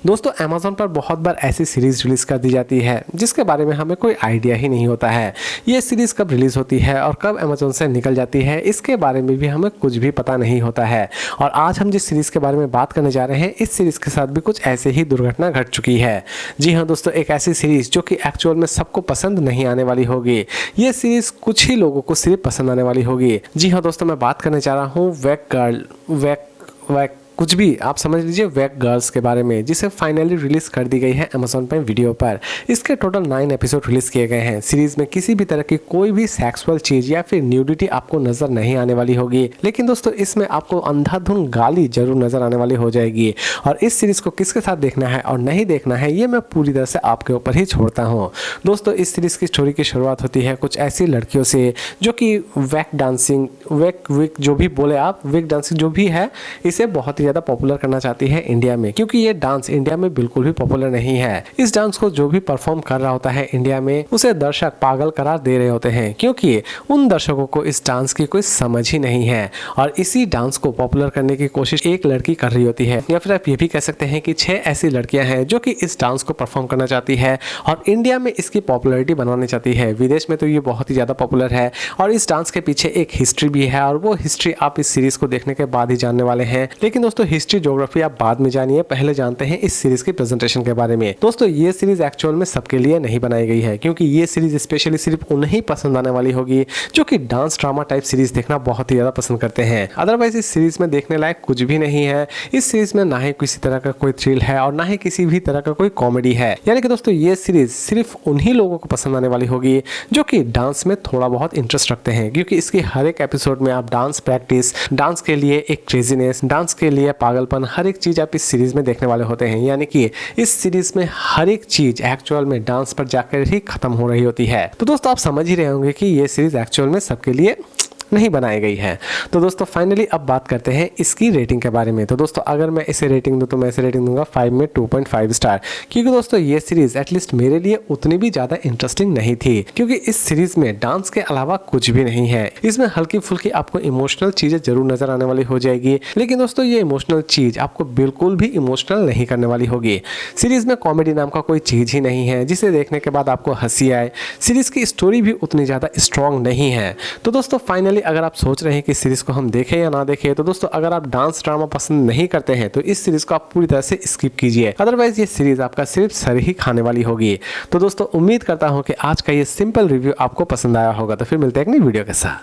दोस्तों अमेज़न पर बहुत बार ऐसी सीरीज़ रिलीज़ कर दी जाती है जिसके बारे में हमें कोई आइडिया ही नहीं होता है। ये सीरीज़ कब रिलीज़ होती है और कब अमेज़न से निकल जाती है इसके बारे में भी हमें कुछ भी पता नहीं होता है। और आज हम जिस सीरीज़ के बारे में बात करने जा रहे हैं, इस सीरीज़ के साथ भी कुछ ऐसे ही दुर्घटना घट चुकी है। जी हाँ दोस्तों, एक ऐसी सीरीज़ जो कि एक्चुअल में सबको पसंद नहीं आने वाली होगी। ये सीरीज़ कुछ ही लोगों को सिर्फ पसंद आने वाली होगी। जी हाँ दोस्तों, मैं बात करने जा रहा हूँ वैक कुछ भी आप समझ लीजिए वैक गर्ल्स के बारे में, जिसे फाइनली रिलीज़ कर दी गई है अमेज़न प्राइम वीडियो पर। इसके टोटल 9 एपिसोड रिलीज़ किए गए हैं। सीरीज़ में किसी भी तरह की कोई भी सेक्सुअल चीज़ या फिर न्यूडिटी आपको नज़र नहीं आने वाली होगी, लेकिन दोस्तों इसमें आपको अंधाधुन गाली जरूर नज़र आने वाली हो जाएगी। और इस सीरीज़ को किसके साथ देखना है और नहीं देखना है ये मैं पूरी तरह से आपके ऊपर ही छोड़ता हूँ। दोस्तों इस सीरीज़ की स्टोरी की शुरुआत होती है कुछ ऐसी लड़कियों से जो कि वैक डांसिंग विक जो भी बोले आप, विक डांसिंग जो भी है, इसे बहुत ही ज़्यादा पॉपुलर करना चाहती है इंडिया में, क्योंकि ये डांस इंडिया में बिल्कुल भी पॉपुलर नहीं है। इस डांस को जो भी परफॉर्म कर रहा होता है इंडिया में, उसे दर्शक पागल करार दे रहे होते हैं, क्योंकि उन दर्शकों को इस डांस की कोई समझ ही नहीं है। और इसी डांस को पॉपुलर करने की कोशिश एक लड़की कर रही होती है, या फिर आप ये भी कह सकते हैं कि 6 ऐसी लड़कियां हैं जो कि इस डांस को परफॉर्म करना चाहती है और इंडिया में इसकी पॉपुलैरिटी बनाना चाहती है। विदेश में तो ये बहुत ही ज़्यादा पॉपुलर है और इस डांस के पीछे एक हिस्ट्री भी है, और वो हिस्ट्री आप इस सीरीज़ को देखने के बाद ही जानने वाले हैं। लेकिन दोस्तों हिस्ट्री ज्योग्राफी आप बाद में जानिए, पहले जानते हैं इस सीरीज की प्रेजेंटेशन के बारे में। दोस्तों ये सीरीज एक्चुअल में सबके लिए नहीं बनाई गई है, क्योंकि ये सीरीज स्पेशली सिर्फ उन्हें पसंद आने वाली होगी जो कि डांस ड्रामा टाइप सीरीज देखना बहुत ही ज्यादा पसंद करते हैं। अदरवाइज इस सीरीज में देखने लायक कुछ भी नहीं है। इस सीरीज में ना ही किसी तरह का कोई थ्रिल है और ना ही किसी भी तरह का कोई कॉमेडी है। यानी कि दोस्तों ये सीरीज सिर्फ उन्हीं लोगों को पसंद आने वाली होगी जो कि डांस में थोड़ा बहुत इंटरेस्ट रखते हैं, क्योंकि इसकी हर एक एपिसोड में आप डांस प्रैक्टिस, डांस के लिए एक क्रेजीनेस, डांस के लिए पागलपन, हर एक चीज आप इस सीरीज में देखने वाले होते हैं। यानी कि इस सीरीज में हर एक चीज एक्चुअल में डांस पर जाकर ही खत्म हो रही होती है। तो दोस्तों आप समझ ही रहे होंगे कि ये सीरीज एक्चुअल में सबके लिए नहीं बनाई गई है। तो दोस्तों फाइनली अब बात करते हैं इसकी रेटिंग के बारे में। तो दोस्तों अगर मैं इसे रेटिंग दूं तो मैं इसे रेटिंग दूंगा 5 में 2.5 स्टार, क्योंकि दोस्तों ये सीरीज एटलीस्ट मेरे लिए उतनी भी ज़्यादा इंटरेस्टिंग नहीं थी, क्योंकि इस सीरीज में डांस के अलावा कुछ भी नहीं है। इसमें हल्की फुल्की आपको इमोशनल चीज़ें जरूर नजर आने वाली हो जाएगी, लेकिन दोस्तों ये इमोशनल चीज़ आपको बिल्कुल भी इमोशनल नहीं करने वाली होगी। सीरीज में कॉमेडी नाम का कोई चीज़ ही नहीं है जिसे देखने के बाद आपको हंसी आए। सीरीज की स्टोरी भी उतनी ज़्यादा स्ट्रॉन्ग नहीं है। तो दोस्तों फाइनली अगर आप सोच रहे हैं कि सीरीज को हम देखें या ना देखें, तो दोस्तों अगर आप डांस ड्रामा पसंद नहीं करते हैं तो इस सीरीज को आप पूरी तरह से स्किप कीजिए। अदरवाइज ये सीरीज आपका सिर्फ सर ही खाने वाली होगी। तो दोस्तों उम्मीद करता हूं कि आज का ये सिंपल रिव्यू आपको पसंद आया होगा। तो फिर मिलते हैं एक नई वीडियो के साथ।